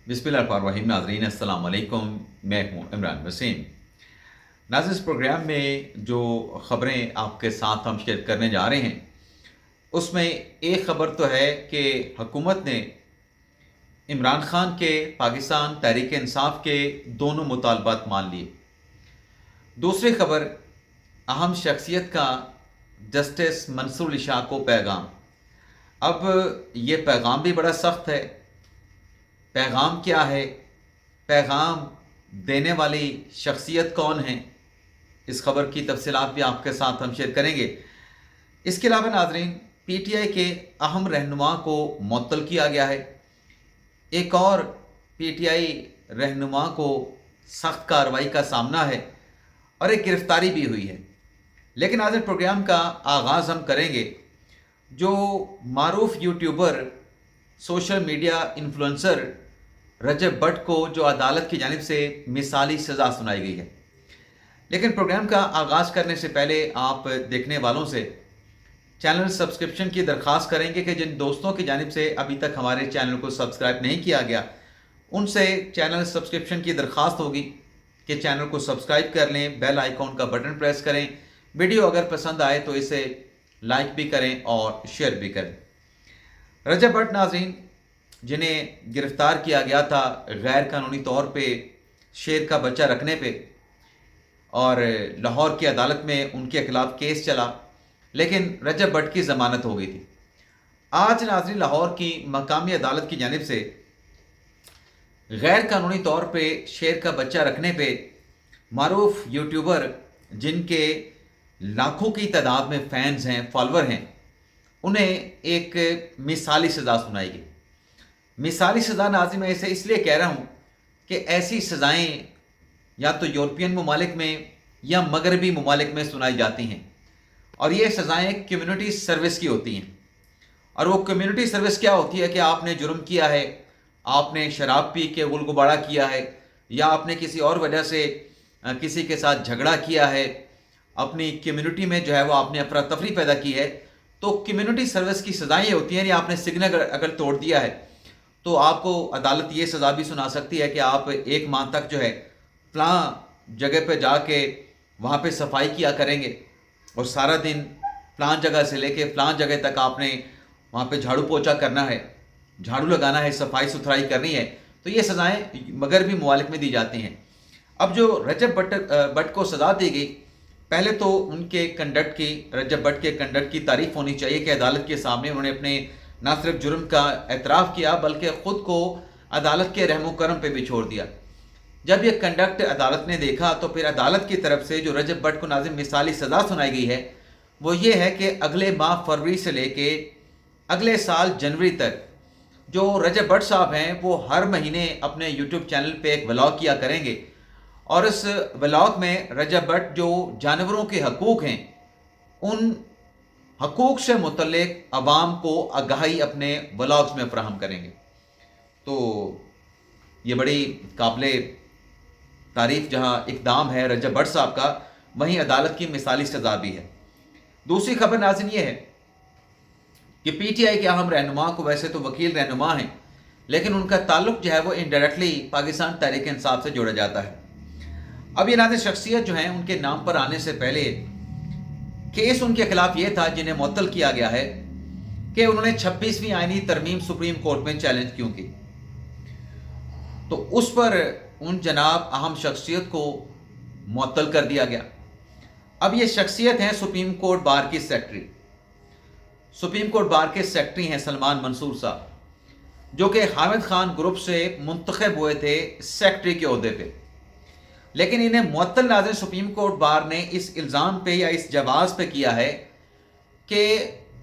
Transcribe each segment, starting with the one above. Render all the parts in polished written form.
बिस्मिल्लाहिर्रहमानिर्रहीम। नाज़रीन अस्सलाम वालेकुम, मैं हूँ इमरान वसीम। नाज़रीन, इस प्रोग्राम में जो ख़बरें आपके साथ हम शेयर करने जा रहे हैं उसमें एक ख़बर तो है कि हुकूमत ने इमरान ख़ान के पाकिस्तान तहरीक इंसाफ के दोनों मुतालबात मान लिए। दूसरी ख़बर, अहम शख्सियत का जस्टिस मंसूर अली शाह को पैगाम। अब ये पैगाम भी बड़ा सख्त है। पैगाम क्या है, पैगाम देने वाली शख्सियत कौन है, इस खबर की तफसीलात भी आपके साथ हम शेयर करेंगे। इसके अलावा नाजरीन, पीटीआई के अहम रहनुमा को मुअत्तल किया गया है। एक और पीटीआई रहनुमा को सख्त कार्रवाई का सामना है और एक गिरफ्तारी भी हुई है। लेकिन आज प्रोग्राम का आगाज़ हम करेंगे जो मारूफ यूट्यूबर, सोशल मीडिया इन्फ्लुएंसर रजब भट्ट को जो अदालत की जानिब से मिसाली सज़ा सुनाई गई है। लेकिन प्रोग्राम का आगाज़ करने से पहले आप देखने वालों से चैनल सब्सक्रिप्शन की दरख्वास्त करेंगे कि जिन दोस्तों की जानिब से अभी तक हमारे चैनल को सब्सक्राइब नहीं किया गया, उनसे चैनल सब्सक्रिप्शन की दरख्वास्त होगी कि चैनल को सब्सक्राइब कर लें, बेल आइकॉन का बटन प्रेस करें, वीडियो अगर पसंद आए तो इसे लाइक भी करें और शेयर भी करें। रजब भट्ट नाज़रीन, जिन्हें गिरफ़्तार किया गया था गैर कानूनी तौर पे शेर का बच्चा रखने पे, और लाहौर की अदालत में उनके खिलाफ केस चला, लेकिन रजब भट्ट की ज़मानत हो गई थी। आज नाज़रीन, लाहौर की मकामी अदालत की जानिब से गैर कानूनी तौर पे शेर का बच्चा रखने पे मारूफ यूट्यूबर, जिनके लाखों की तादाद में फैंस हैं, फॉलोअर हैं, उन्हें एक मिसाली सज़ा सुनाई गई। मिसाली सज़ा नाज़रीन, मैं इसे इसलिए कह रहा हूँ कि ऐसी सज़ाएँ या तो यूरोपियन ममालिक में या मगरबी ममालिक में सुनाई जाती हैं, और ये सज़ाएँ कम्युनिटी सर्विस की होती हैं। और वो कम्युनिटी सर्विस क्या होती है कि आपने जुर्म किया है, आपने शराब पी के गुलगुबाड़ा किया है, या आपने किसी और वजह से किसी के साथ झगड़ा किया है, अपनी कम्युनिटी में जो है वो आपने अफरा तफरी पैदा की है, तो कम्युनिटी सर्विस की सज़ाएँ होती हैं। या आपने सिग्नल अगर तोड़ दिया है तो आपको अदालत ये सज़ा भी सुना सकती है कि आप 1 माह तक जो है फ़लाँ जगह पे जाके वहाँ पे सफाई किया करेंगे, और सारा दिन फ़लाँ जगह से लेके फ़लाँ जगह तक आपने वहाँ पे झाड़ू पोछा करना है, झाड़ू लगाना है, सफाई सुथराई करनी है। तो ये सज़ाएँ मगरबी ममालिक में दी जाती हैं। अब जो रजब भट्ट को सज़ा दी गई, पहले तो उनके कंडक्ट की, रजब भट्ट के कंडक्ट की तारीफ़ होनी चाहिए कि अदालत के सामने उन्होंने अपने ना सिर्फ जुर्म का एतराफ़ किया बल्कि ख़ुद को अदालत के रहमो करम पे भी छोड़ दिया। जब ये कंडक्ट अदालत ने देखा तो फिर अदालत की तरफ से जो रजब भट्ट को नाज़िम मिसाली सज़ा सुनाई गई है वो ये है कि अगले माह फरवरी से लेके अगले साल जनवरी तक जो रजब भट्ट साहब हैं वो हर महीने अपने यूट्यूब चैनल पे एक व्लॉग किया करेंगे, और इस व्लॉग में रजब भट्ट जो जानवरों के हकूक़ हैं, उन हकूक़ से मुतल्लिक़ अवाम को आगाही अपने व्लॉग्स में फ़राहम करेंगे। तो ये बड़ी काबिले तारीफ़ जहाँ इक़दाम है रजब भट्ट साहब का, वहीं अदालत की मिसाली सज़ा भी है। दूसरी खबर नाज़रीन ये है कि पीटीआई के अहम रहनुमा को, वैसे तो वकील रहनुमा हैं, लेकिन उनका ताल्लुक़ जो है वो इनडायरेक्टली पाकिस्तान तहरीक इंसाफ से जोड़ा जाता है। अब ये नाज़रीन शख्सियत जो हैं, उनके नाम पर आने से पहले केस उनके खिलाफ ये था, जिन्हें मुअत्तल किया गया है, कि उन्होंने 26वीं आईनी तरमीम सुप्रीम कोर्ट में चैलेंज क्यों की। तो उस पर उन जनाब अहम शख्सियत को मुअत्तल कर दिया गया। अब ये शख्सियत हैं सुप्रीम कोर्ट बार की सेक्रेटरी। सुप्रीम कोर्ट बार के सेक्रेटरी हैं सलमान मंसूर साहब, जो कि हामिद खान ग्रुप से मुंतखब हुए थे सेक्रेटरी के ओहदे पे। लेकिन इन्हें मुअत्तल नाज़रीन सुप्रीम कोर्ट बार ने इस इल्ज़ाम पे या इस जवाज़ पे किया है कि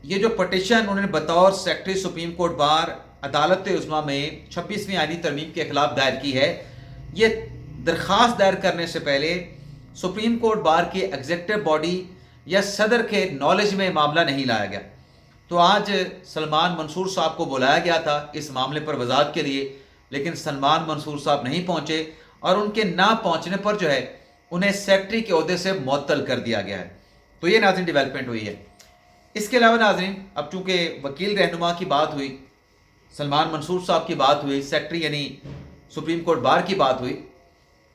ये जो पटिशन उन्होंने बतौर सेक्रेटरी सुप्रीम कोर्ट बार अदालत उज़्मा में 26वीं आईनी तरमीम के खिलाफ दायर की है, ये दरख्वास्त दायर करने से पहले सुप्रीम कोर्ट बार की एग्जीक्यूटिव बॉडी या सदर के नॉलेज में मामला नहीं लाया गया। तो आज सलमान मंसूर साहब को बुलाया गया था इस मामले पर वजाहत के लिए, लेकिन सलमान मंसूर साहब नहीं पहुँचे, और उनके ना पहुँचने पर जो है उन्हें सेक्रेटरी के ओहदे से मुअत्तल कर दिया गया है। तो ये नाज़रीन डेवलपमेंट हुई है। इसके अलावा नाज़रीन, अब चूँकि वकील रहनुमा की बात हुई, सलमान मंसूर साहब की बात हुई, सेक्रेटरी यानी सुप्रीम कोर्ट बार की बात हुई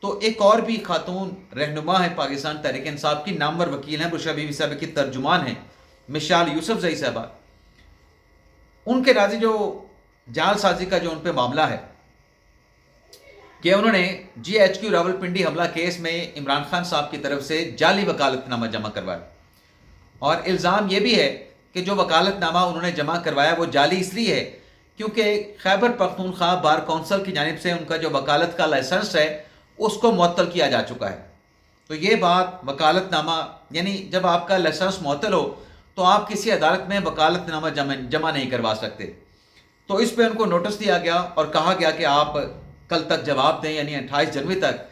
तो एक और भी खातून रहनुमा है पाकिस्तान तहरीक इंसाफ की, नामवर वकील हैं, बुशरा बीवी साहब की तर्जुमान हैं मिशाल यूसुफजई साहबा। उनके राजी जो जालसाजी का जो उन पे मामला है कि उन्होंने GHQ रावलपिंडी हमला केस में इमरान खान साहब की तरफ से जाली वकालतनामा जमा करवाया, और इल्ज़ाम ये भी है कि जो वकालतनामा उन्होंने जमा करवाया वो जाली इसलिए है क्योंकि खैबर पख्तूनख्वा बार कौंसिल की जानिब से उनका जो वकालत का लाइसेंस है उसको मुअत्तल किया जा चुका है। तो ये बात वकालतनामा, यानी जब आपका लाइसेंस मुअत्तल हो तो आप किसी अदालत में वकालतनामा जमा नहीं करवा सकते। तो इस पर उनको नोटिस दिया गया और कहा गया कि आप कल तक जवाब दें, यानी 28 जनवरी तक।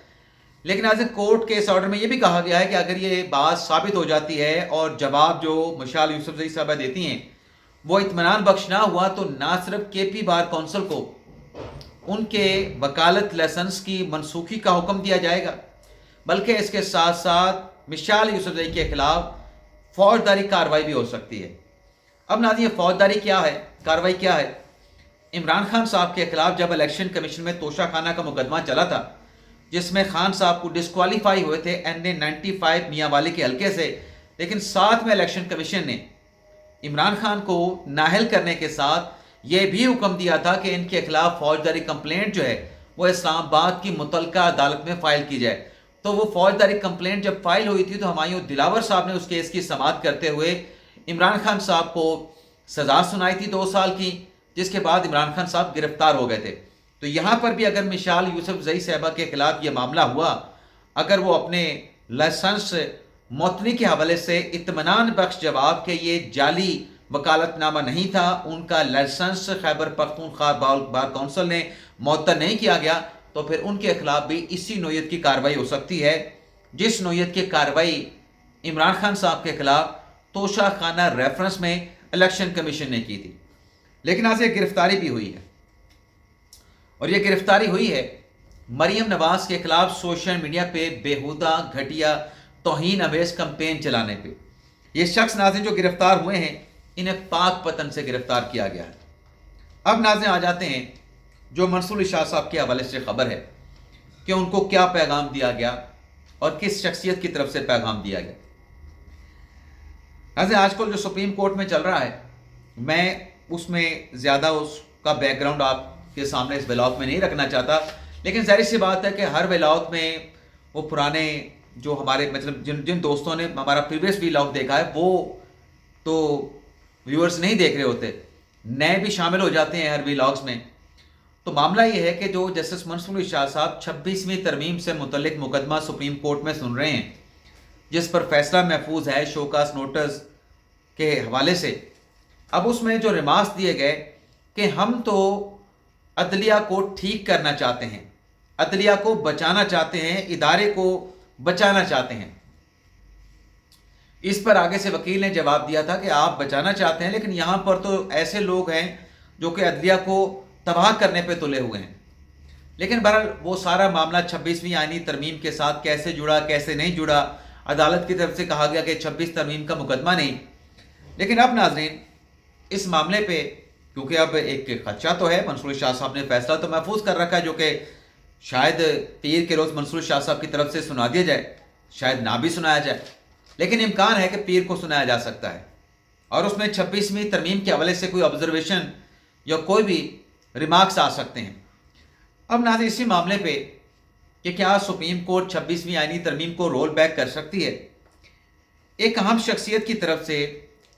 लेकिन आज कोर्ट के इस ऑर्डर में ये भी कहा गया है कि अगर ये बात साबित हो जाती है और जवाब जो मिशाल यूसुफजई साहबा देती हैं वो इत्मीनान बख्श ना हुआ तो ना सिर्फ KP बार कौंसिल को उनके वकालत लाइसेंस की मनसूखी का हुक्म दिया जाएगा, बल्कि इसके साथ साथ मिशाल यूसुफजई के खिलाफ फौजदारी कार्रवाई भी हो सकती है। अब नाज़रीन, ये फौजदारी क्या है, कार्रवाई क्या है? इमरान खान साहब के खिलाफ जब इलेक्शन कमीशन में तोशाखाना का मुकदमा चला था जिसमें खान साहब को डिस्क्वालीफाई हुए थे NA 95 मियाँ वाली के हल्के से, लेकिन साथ में इलेक्शन कमीशन ने इमरान खान को नाअहल करने के साथ ये भी हुक्म दिया था कि इनके खिलाफ फौजदारी कंप्लेंट जो है वो इस्लामाबाद की मुतलका अदालत में फ़ाइल की जाए। तो वो फौजदारी कंप्लेंट जब फाइल हुई थी तो हुमायूं दिलावर साहब ने उस केस की समाअत करते हुए इमरान खान साहब को सज़ा सुनाई थी 2 साल की, जिसके बाद इमरान खान साहब गिरफ्तार हो गए थे। तो यहाँ पर भी अगर मिशाल यूसुफजई साहबा के खिलाफ ये मामला हुआ, अगर वो अपने लाइसेंस मुअत्तली के हवाले से इत्मीनान बख्श जवाब के ये जाली वकालतनामा नहीं था, उनका licence Khyber Pakhtunkhwa bar council ने मुअत्तल नहीं किया गया, तो फिर उनके खिलाफ भी इसी नोयत की कार्रवाई हो सकती है जिस नोयत की कार्रवाई इमरान खान साहब के खिलाफ तोशाखाना रेफरेंस में इलेक्शन कमीशन ने की थी। लेकिन आज ये गिरफ्तारी भी हुई है, और ये गिरफ्तारी हुई है मरियम नवाज के खिलाफ सोशल मीडिया पे बेहुदा घटिया तौहीन अवेज कैंपेन चलाने पे। ये शख्स नाज़रीन जो गिरफ्तार हुए हैं इन्हें पाक पतन से गिरफ्तार किया गया है। अब नाज़रीन आ जाते हैं जो मंसूर शाह साहब के हवाले से खबर है कि उनको क्या पैगाम दिया गया और किस शख्सियत की तरफ से पैगाम दिया गया। नाज़रीन आजकल जो सुप्रीम कोर्ट में चल रहा है, मैं उसमें ज़्यादा उसका बैकग्राउंड आपके सामने इस व्लॉग में नहीं रखना चाहता, लेकिन ज़ाहिर सी बात है कि हर व्लॉग में वो पुराने जो हमारे मतलब जिन दोस्तों ने हमारा प्रीवियस व्लॉग देखा है वो तो व्यूअर्स नहीं देख रहे होते, नए भी शामिल हो जाते हैं हर व्लॉग्स में। तो मामला ये है कि जो जस्टिस मंसूर शाह साहब 26वीं तरमीम से मुतल्लिक मुकदमा सुप्रीम कोर्ट में सुन रहे हैं, जिस पर फैसला महफूज है शोकास नोटिस के हवाले से। अब उसमें जो रिमार्क्स दिए गए कि हम तो अदलिया को ठीक करना चाहते हैं, अदलिया को बचाना चाहते हैं, इदारे को बचाना चाहते हैं। इस पर आगे से वकील ने जवाब दिया था कि आप बचाना चाहते हैं, लेकिन यहाँ पर तो ऐसे लोग हैं जो कि अदलिया को तबाह करने पे तुले हुए हैं। लेकिन बहरहाल वो सारा मामला 26वीं आईनी तरमीम के साथ कैसे जुड़ा कैसे नहीं जुड़ा, अदालत की तरफ से कहा गया कि 26 तरमीम का मुकदमा नहीं। लेकिन अब नाजरीन इस मामले पे क्योंकि अब एक खदशा तो है, मंसूर शाह साहब ने फैसला तो महफूज कर रखा है जो कि शायद पीर के रोज़ मंसूर शाह साहब की तरफ से सुना दिया जाए, शायद ना भी सुनाया जाए, लेकिन इम्कान है कि पीर को सुनाया जा सकता है। और उसमें 26वीं तरमीम के हवाले से कोई ऑब्जर्वेशन या कोई भी रिमार्क्स आ सकते हैं। अब नाज़रीन इसी मामले पे कि क्या सुप्रीम कोर्ट 26वीं आईनी तरमीम को रोल बैक कर सकती है, एक अहम शख्सियत की तरफ से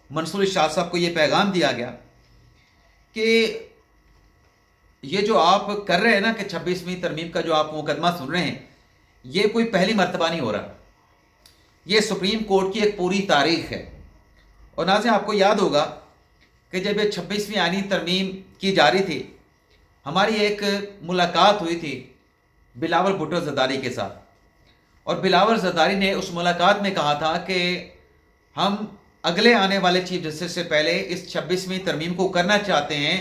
मंसूर शाह साहब को ये पैगाम दिया गया कि ये जो आप कर रहे हैं ना कि 26वीं तरमीम का जो आप मुकदमा सुन रहे हैं, ये कोई पहली मर्तबा नहीं हो रहा, ये सुप्रीम कोर्ट की एक पूरी तारीख है। और नाज़रीन आपको याद होगा कि जब ये 26वीं आईनी तरमीम की जा रही थी, हमारी एक मुलाकात हुई थी बिलावल भुट्टो ज़रदारी के साथ, और बिलावल ज़रदारी ने उस मुलाकात में कहा था कि हम अगले आने वाले चीफ जस्टिस से पहले इस 26वीं तरमीम को करना चाहते हैं,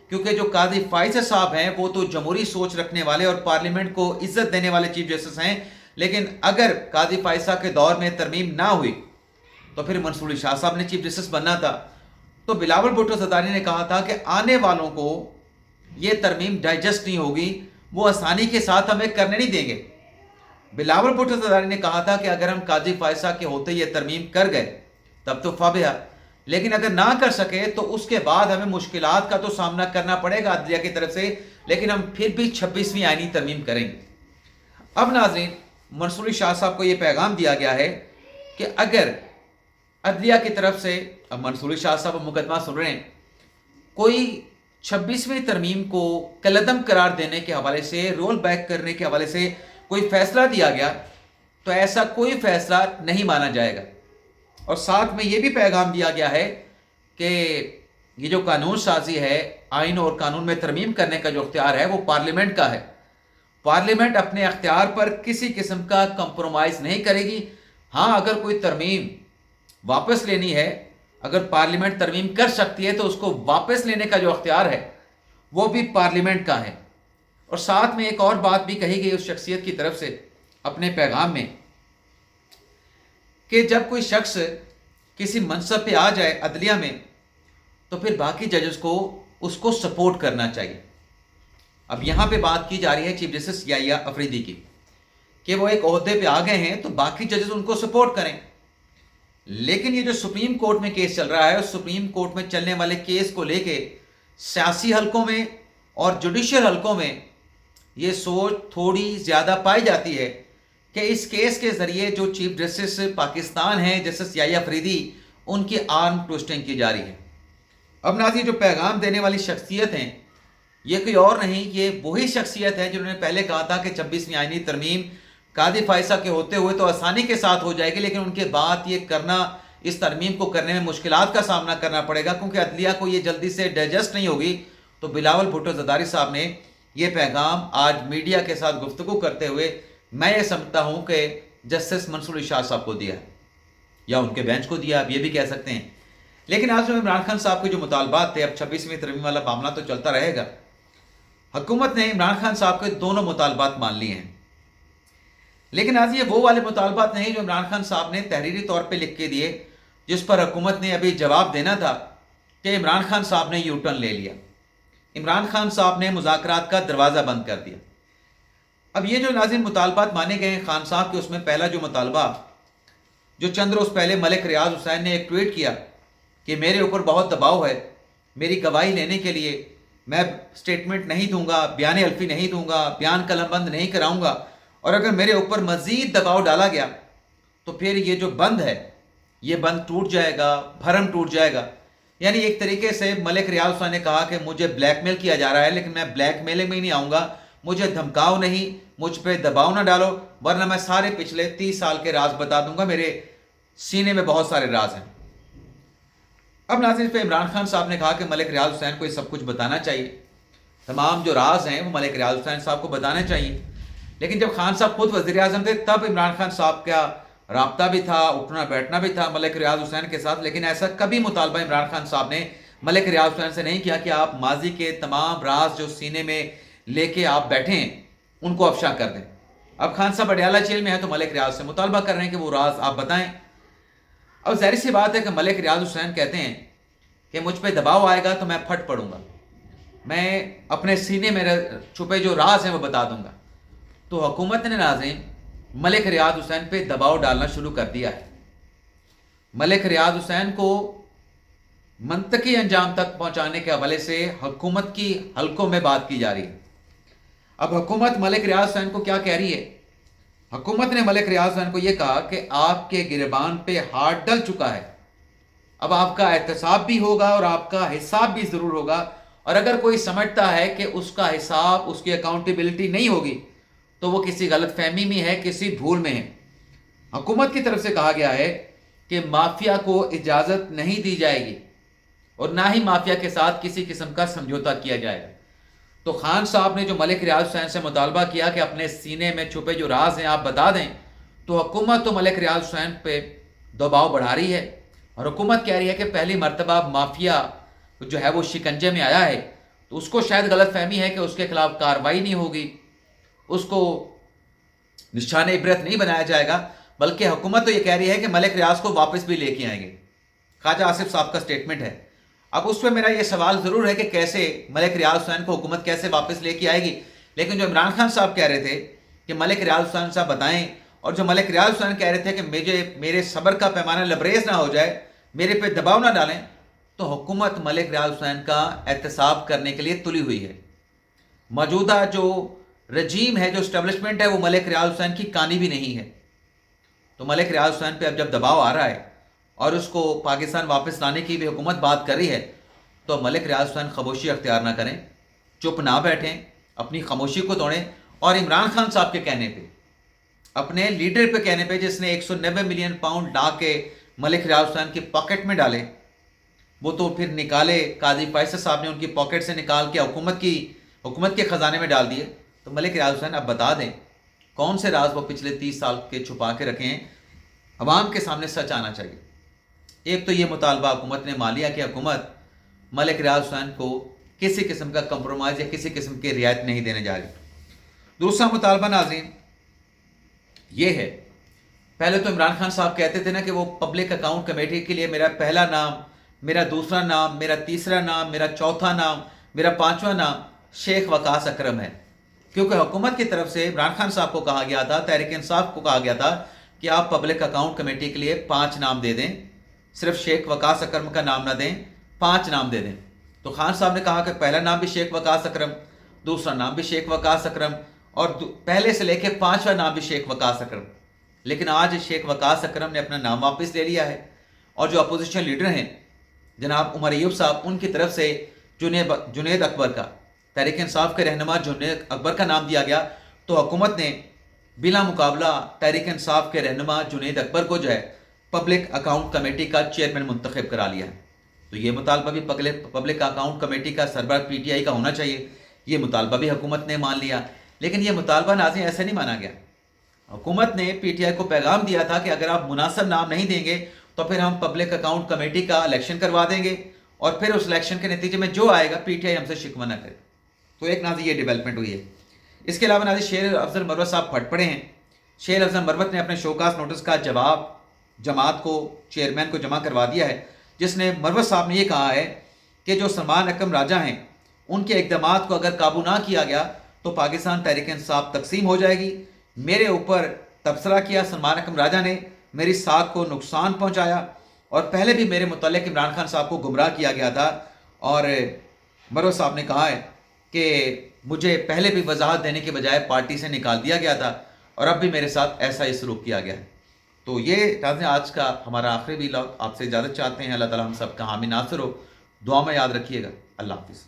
क्योंकि जो काजी फाइज़ साहब हैं वो तो जमहूरी सोच रखने वाले और पार्लियामेंट को इज्जत देने वाले चीफ जस्टिस हैं, लेकिन अगर काजी फाइज़ साहब के दौर में तरमीम ना हुई तो फिर मंसूर शाह साहब ने चीफ जस्टिस बनना था। तो बिलावल भुट्टो ज़रदारी ने कहा था कि आने वालों को ये तरमीम डाइजेस्ट नहीं होगी, वो आसानी के साथ हमें करने नहीं देंगे। बिलावल भुट्टो ज़रदारी ने कहा था कि अगर हम काजी फायसा के होते ये तरमीम कर गए तब तो फाबिहा, लेकिन अगर ना कर सके तो उसके बाद हमें मुश्किलात का तो सामना करना पड़ेगा अदलिया की तरफ से, लेकिन हम फिर भी 26वीं आईनी तरमीम करेंगे। अब नाज़रीन, मंसूरी शाह साहब को ये पैगाम दिया गया है कि अगर अदलिया की तरफ से, अब मंसूरी शाह साहब मुकदमा सुन रहे हैं, कोई 26वीं तरमीम को कलअदम करार देने के हवाले से, रोल बैक करने के हवाले से कोई फैसला दिया गया तो ऐसा कोई फैसला नहीं माना जाएगा। और साथ में ये भी पैगाम दिया गया है कि ये जो कानून साजी है, आइन और कानून में तरमीम करने का जो अख्तियार है वो पार्लियामेंट का है। पार्लियामेंट अपने अख्तियार पर किसी किस्म का कंप्रोमाइज़ नहीं करेगी। हाँ, अगर कोई तरमीम वापस लेनी है, अगर पार्लियामेंट तरमीम कर सकती है तो उसको वापस लेने का जो अख्तियार है वो भी पार्लियामेंट का है। और साथ में एक और बात भी कही गई उस शख्सियत की तरफ से अपने पैगाम में कि जब कोई शख्स किसी मनसब पे आ जाए अदलिया में तो फिर बाकी जजेस को उसको सपोर्ट करना चाहिए। अब यहाँ पे बात की जा रही है चीफ जस्टिस याहिया अफरीदी की कि वो एक ओहदे पे आ गए हैं तो बाकी जजेस उनको सपोर्ट करें। लेकिन ये जो सुप्रीम कोर्ट में केस चल रहा है, उस सुप्रीम कोर्ट में चलने वाले केस को लेके सियासी हलकों में और जुडिशियल हलकों में ये सोच थोड़ी ज़्यादा पाई जाती है कि इस केस के ज़रिए जो चीफ जस्टिस पाकिस्तान हैं, जस्टिस याहिया अफरीदी, उनकी आर्म ट्विस्टिंग की जा रही है। अब नाज़रीन, जो पैगाम देने वाली शख्सियत हैं ये कोई और नहीं, ये वही शख्सियत है जिन्होंने पहले कहा था कि 26वीं आईनी तरमीम कादी फायसा के होते हुए तो आसानी के साथ हो जाएगी, लेकिन उनके बाद ये करना, इस तरमीम को करने में मुश्किलात का सामना करना पड़ेगा क्योंकि अदलिया को ये जल्दी से डाइजेस्ट नहीं होगी। तो बिलावल भुट्टो ज़रदारी साहब ने ये पैगाम आज मीडिया के साथ गुफ्तगू करते हुए मैं ये समझता हूँ कि जस्टिस मंसूरी शाह साहब को दिया है या उनके बेंच को दिया, आप ये भी कह सकते हैं। लेकिन आज जो इमरान खान साहब के जो मुतालबात थे, अब 26वीं तरमीम वाला मामला तो चलता रहेगा। हुकूमत ने इमरान खान साहब के दोनों मुतालबात मान लिए हैं, लेकिन आज ये वो वाले मुतालबात नहीं जो इमरान खान साहब ने तहरीरी तौर पे लिख के दिए, जिस पर हुकूमत ने अभी जवाब देना था कि इमरान खान साहब ने यू टर्न ले लिया, इमरान खान साहब ने मुज़ाकरात का दरवाज़ा बंद कर दिया। अब ये जो नाज़रीन मुतालबात माने गए हैं खान साहब के, उसमें पहला जो मुतालबा जो चंद रोज़ पहले मलिक रियाज हुसैन ने एक ट्वीट किया कि मेरे ऊपर बहुत दबाव है, मेरी गवाही लेने के लिए मैं स्टेटमेंट नहीं दूंगा, बयान अल्फी नहीं दूंगा, बयान कलमबंद नहीं कराऊंगा, और अगर मेरे ऊपर मज़ीद दबाव डाला गया तो फिर ये जो बंद है ये बंद टूट जाएगा, भरम टूट जाएगा। यानी एक तरीके से मलिक रियाज हुसैन ने कहा कि मुझे ब्लैकमेल किया जा रहा है, लेकिन मैं ब्लैकमेल में ही नहीं आऊँगा, मुझे धमकाओ नहीं, मुझ पे दबाव ना डालो, वरना मैं सारे पिछले 30 साल के राज बता दूंगा, मेरे सीने में बहुत सारे राज हैं। अब नाज़रीन, पे इमरान खान साहब ने कहा कि मलिक रियाज हुसैन को ये सब कुछ बताना चाहिए, तमाम जो राज हैं वो मलिक रियाज हुसैन साहब को बताने चाहिए। लेकिन जब खान साहब खुद वज़ीर आज़म थे तब इमरान खान साहब का राब्ता भी था, उठना बैठना भी था मलिक रियाज हुसैन के साथ, लेकिन ऐसा कभी मुतालबा इमरान खान साहब ने मलिक रियाज हुसैन से नहीं किया कि आप माजी के तमाम राज जो सीने में लेके आप बैठे हैं उनको अफशा कर दें। अब खान साहब अडयाला जेल में है तो मलिक रियाज से मुतालबा कर रहे हैं कि वो राज आप बताएं। अब ज़ाहिर सी बात है कि मलिक रियाज हुसैन कहते हैं कि मुझ पे दबाव आएगा तो मैं फट पड़ूंगा, मैं अपने सीने में छुपे जो राज हैं वो बता दूंगा। तो हुकूमत ने नाज़रीन मलिक रियाज हुसैन पे दबाव डालना शुरू कर दिया है। मलिक रियाज हुसैन को मंतकी अंजाम तक पहुंचाने के हवाले से हुकूमत की हलकों में बात की जा रही है। अब हुकूमत मलिक रियाज हुसैन को क्या कह रही है? हुकूमत ने मलिक रियाज हुसैन को यह कहा कि आपके गिरबान पे हाथ डल चुका है, अब आपका एहतसाब भी होगा और आपका हिसाब भी ज़रूर होगा, और अगर कोई समझता है कि उसका हिसाब, उसकी अकाउंटेबिलिटी नहीं होगी तो वो किसी गलत फहमी में है, किसी भूल में है। हुकूमत की तरफ से कहा गया है कि माफिया को इजाज़त नहीं दी जाएगी और ना ही माफिया के साथ किसी किस्म का समझौता किया जाएगा। तो खान साहब ने जो मलिक रियाज हुसैन से मुतालबा किया कि अपने सीने में छुपे जो राज हैं आप बता दें, तो हुकूमत तो मलिक रियाज हुसैन पे दबाव बढ़ा रही है और हुकूमत कह रही है कि पहली मरतबा माफिया जो है वो शिकंजे में आया है तो उसको शायद गलत फहमी है कि उसके खिलाफ कार्रवाई नहीं होगी, उसको निशान इबरत नहीं बनाया जाएगा, बल्कि हुकूमत तो ये कह रही है कि मलिक रियाज को वापस भी लेके आएंगे। ख्वाजा आसिफ साहब का स्टेटमेंट है। अब उस पर मेरा ये सवाल ज़रूर है कि कैसे मलिक रियाज हुसैन को हुकूमत कैसे वापस लेके आएगी, لیکن جو عمران خان صاحب کہہ رہے تھے کہ ملک ریاض السلطان صاحب بتائیں، اور جو ملک ریاض السلطان کہہ رہے تھے کہ میرے صبر کا پیمانہ لبریز نہ ہو جائے، میرے پہ دباؤ نہ ڈالیں، تو حکومت ملک ریاض السلطان کا احتساب کرنے کے لیے تلی ہوئی ہے۔ موجودہ جو رجیم ہے، جو اسٹیبلشمنٹ ہے، وہ ملک ریاض السلطان کی کانی بھی نہیں ہے۔ تو ملک ریاض السلطان پہ اب جب دباؤ آ رہا ہے اور اس کو پاکستان واپس لانے کی بھی حکومت بات کر رہی ہے، تو ملک ریاض السلطان خاموشی اختیار نہ کریں، چپ نہ بیٹھیں، اپنی خاموشی کو توڑیں، اور عمران خان صاحب کے کہنے پہ، اپنے لیڈر پہ کہنے پہ، جس نے 190 ملین پاؤنڈ لا کے ملک ریاض السلطان کی پاکٹ میں ڈالے، وہ تو پھر نکالے، قاضی فیصل صاحب نے ان کی پاکٹ سے نکال کے حکومت کے خزانے میں ڈال دیے۔ تو ملک ریاض السلطان اب بتا دیں کون سے راز وہ پچھلے 30 سال کے چھپا کے رکھے ہیں، عوام کے سامنے سچ آنا چاہیے۔ ایک تو یہ مطالبہ حکومت نے مان لیا کہ حکومت ملک ریاض السلطان کو کسی قسم کا کمپرومائز یا کسی قسم کی رعایت نہیں دینے جا رہی۔ دوسرا مطالبہ ناظرین یہ ہے، پہلے تو عمران خان صاحب کہتے تھے نا کہ وہ پبلک اکاؤنٹ کمیٹی کے لیے میرا پہلا نام، میرا دوسرا نام، میرا تیسرا نام، میرا چوتھا نام، میرا پانچواں نام شیخ وقاص اکرم ہے، کیونکہ حکومت کی طرف سے عمران خان صاحب کو کہا گیا تھا، تحریک انصاف کو کہا گیا تھا کہ آپ پبلک اکاؤنٹ کمیٹی کے لیے 5 نام دے دیں، صرف شیخ وقاص اکرم کا نام نہ دیں، 5 نام دے دیں۔ تو خان صاحب نے کہا کہ پہلا نام بھی شیخ وقاص اکرم، دوسرا نام بھی شیخ وقاص اکرم، اور پہلے سے لے کے 5واں نام بھی شیخ وقاص اکرم۔ لیکن آج شیخ وقاص اکرم نے اپنا نام واپس لے لیا ہے، اور جو اپوزیشن لیڈر ہیں جناب عمر ایوب صاحب، ان کی طرف سے جنید اکبر کا، تحریک انصاف کے رہنما جنید اکبر کا نام دیا گیا، تو حکومت نے بلا مقابلہ تحریک انصاف کے رہنما جنید اکبر کو جو ہے پبلک اکاؤنٹ کمیٹی کا چیئرمین منتخب کرا لیا ہے۔ تو یہ مطالبہ بھی پبلک اکاؤنٹ کمیٹی کا سربراہ پی ٹی آئی کا ہونا چاہیے، یہ مطالبہ بھی حکومت نے مان لیا۔ لیکن یہ مطالبہ ناظرین ایسے نہیں مانا گیا۔ حکومت نے پی ٹی آئی کو پیغام دیا تھا کہ اگر آپ مناسب نام نہیں دیں گے تو پھر ہم پبلک اکاؤنٹ کمیٹی کا الیکشن کروا دیں گے، اور پھر اس الیکشن کے نتیجے میں جو آئے گا پی ٹی آئی ہم سے شکوہ نہ کرے۔ تو ایک ناظرین یہ ڈیولپمنٹ ہوئی ہے۔ اس کے علاوہ ناظرین شیر افضل مروت صاحب پھٹ پڑے ہیں۔ شیر افضل مروت نے اپنے شوکاز نوٹس کا جواب جماعت کو، چیئرمین کو جمع کروا دیا ہے، جس نے مروت صاحب نے یہ کہا ہے کہ جو سلمان اکرم راجہ ہیں، ان کے اقدامات کو اگر قابو نہ کیا گیا تو پاکستان تحریک انصاف تقسیم ہو جائے گی۔ میرے اوپر تبصرہ کیا سلمان اکرم راجہ نے، میری ساکھ کو نقصان پہنچایا، اور پہلے بھی میرے متعلق عمران خان صاحب کو گمراہ کیا گیا تھا، اور مروت صاحب نے کہا ہے کہ مجھے پہلے بھی وضاحت دینے کے بجائے پارٹی سے نکال دیا گیا تھا، اور اب بھی میرے ساتھ ایسا ہی سلوک کیا گیا ہے۔ تو یہ ناظرین آج کا ہمارا آخری ویلاگ، آپ سے اجازت چاہتے ہیں۔ اللہ تعالیٰ ہم سب کا حامی ناصر ہو، دعا میں یاد رکھیے گا۔ اللہ حافظ۔